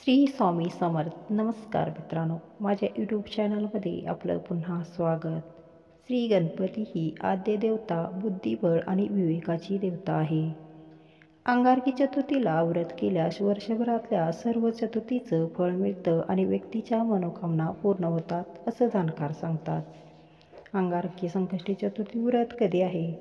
श्री स्वामी समर्थ. नमस्कार मित्रांनो, माझ्या यूट्यूब चॅनलमध्ये आपलं पुन्हा स्वागत. श्री गणपती ही आद्य देवता, बुद्धिबळ आणि विवेकाची देवता आहे. अंगारकी चतुर्थीला व्रत केल्यास वर्षभरातल्या सर्व चतुर्थीचं फळ मिळतं आणि व्यक्तीच्या मनोकामना पूर्ण होतात असं जाणकार सांगतात. अंगारकी संकष्टी चतुर्थी व्रत कधी आहे,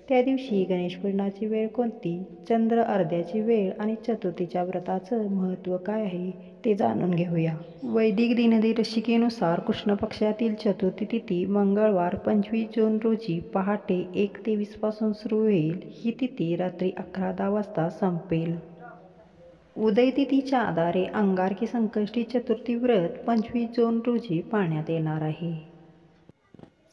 त्या दिवशी गणेशपूजनाची वेळ कोणती, चंद्र अर्ध्याची वेळ आणि चतुर्थीच्या व्रताचं महत्त्व काय आहे ते जाणून घेऊया. वैदिक दिनदर्शिकेनुसार कृष्ण पक्षातील चतुर्थी तिथी मंगळवार 25 जून रोजी पहाटे 1:23 पासून सुरू होईल. ही तिथी रात्री 11:10 वाजता संपेल. उदय तिथीच्या आधारे अंगारकी संकष्टी चतुर्थी व्रत 25 जून रोजी पाळण्यात येणार आहे.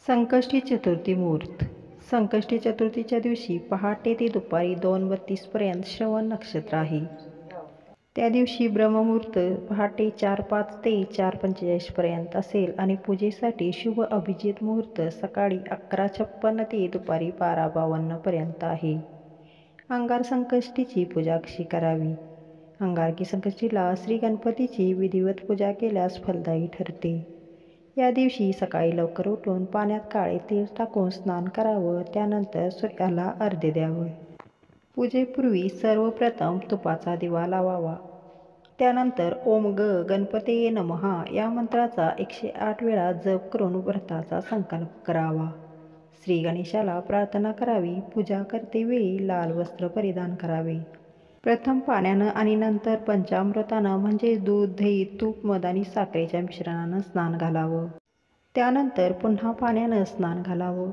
संकष्टी चतुर्थी मुहूर्त. संकष्टी चतुर्थीच्या दिवशी पहाटे ते दुपारी 2:32 पर्यंत श्रवण नक्षत्र आहे. त्या दिवशी ब्रह्ममुहूर्त पहाटे 4:05 ते 4:45 पर्यंत असेल आणि पूजेसाठी शुभ अभिजित मुहूर्त सकाळी 11:56 ते दुपारी 12:52 पर्यंत आहे. अंगार संकष्टीची पूजा कशी करावी. अंगारकी संकष्टीला श्री गणपतीची विधिवत पूजा केल्यास फलदायी ठरते. या दिवशी सकाळी लवकर उठून पाण्यात काळे तेल टाकून स्नान करावं. त्यानंतर सूर्याला अर्घ्य द्यावं. पूजेपूर्वी सर्वप्रथम तुपाचा दिवा लावावा. त्यानंतर ओम गणपतये नमः या मंत्राचा 108 वेळा जप करून व्रताचा संकल्प करावा. श्री गणेशाला प्रार्थना करावी. पूजा करतेवेळी लाल वस्त्र परिधान करावे. प्रथम पाण्यानं आणि नंतर पंचामृतानं म्हणजे दूध, दही, तूप, मध आणि साखरेच्या मिश्रणानं स्नान घालावं. त्यानंतर पुन्हा पाण्यानं स्नान घालावं.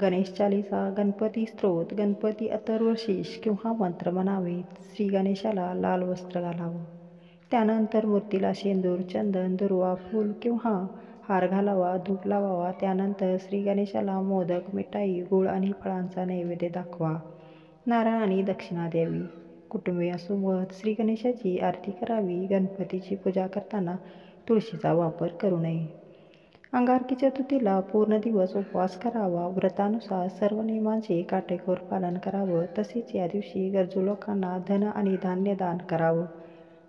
गणेश चालीसा, गणपती स्तोत्र, गणपती अथर्वशीर्ष किंवा मंत्र म्हणावेत. श्री गणेशाला लाल वस्त्र घालावं. त्यानंतर मूर्तीला शेंदूर, चंदन, दुर्वा, फूल किंवा हार घालावा. धूप लावावा. त्यानंतर श्री गणेशाला मोदक, मिठाई, गूळ आणि फळांचा नैवेद्य दाखवा. नारळ आणि दक्षिणा द्यावी. कुटुंबियांसोबत श्री गणेशाची आरती करावी. गणपतीची पूजा करताना तुळशीचा वापर करू नये. अंगारकी चतुर्थीला पूर्ण दिवस उपवास करावा. व्रतानुसार सर्व नियमांचे काटेकोर पालन करावं. तसेच या दिवशी गरजू लोकांना धन आणि धान्य दान करावं.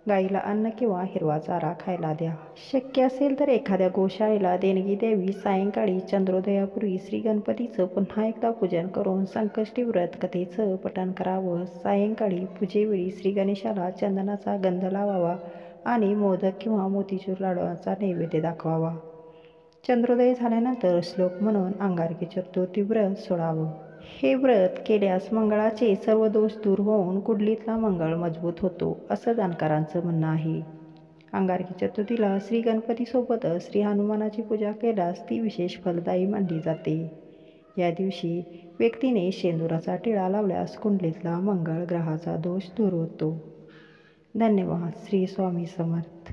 गाईला अन्न किंवा हिरवा चारा खायला द्या. शक्य असेल तर एखाद्या गोशाळेला देणगी द्यावी. सायंकाळी चंद्रोदयापूर्वी श्री गणपतीचं पुन्हा एकदा पूजन करून संकष्टी व्रत कथेचं पठण करावं. सायंकाळी पूजेवेळी श्री गणेशाला चंदनाचा गंध लावावा आणि मोदक किंवा मोतीचूर लाडूचा नैवेद्य दाखवावा. चंद्रोदय झाल्यानंतर श्लोक म्हणून अंगारकी चतुर्थी व्रत सोडावं. हे व्रत केल्यास मंगळाचे सर्व दोष दूर होऊन कुंडलीतला मंगळ मजबूत होतो असं जाणकारांचं म्हणणं आहे. अंगारकी चतुर्थीला श्री गणपतीसोबतच श्री हनुमानाची पूजा केल्यास ती विशेष फलदायी मानली जाते. या दिवशी व्यक्तीने शेंदुराचा टिळा लावल्यास कुंडलीतला मंगळ ग्रहाचा दोष दूर होतो. धन्यवाद. श्री स्वामी समर्थ.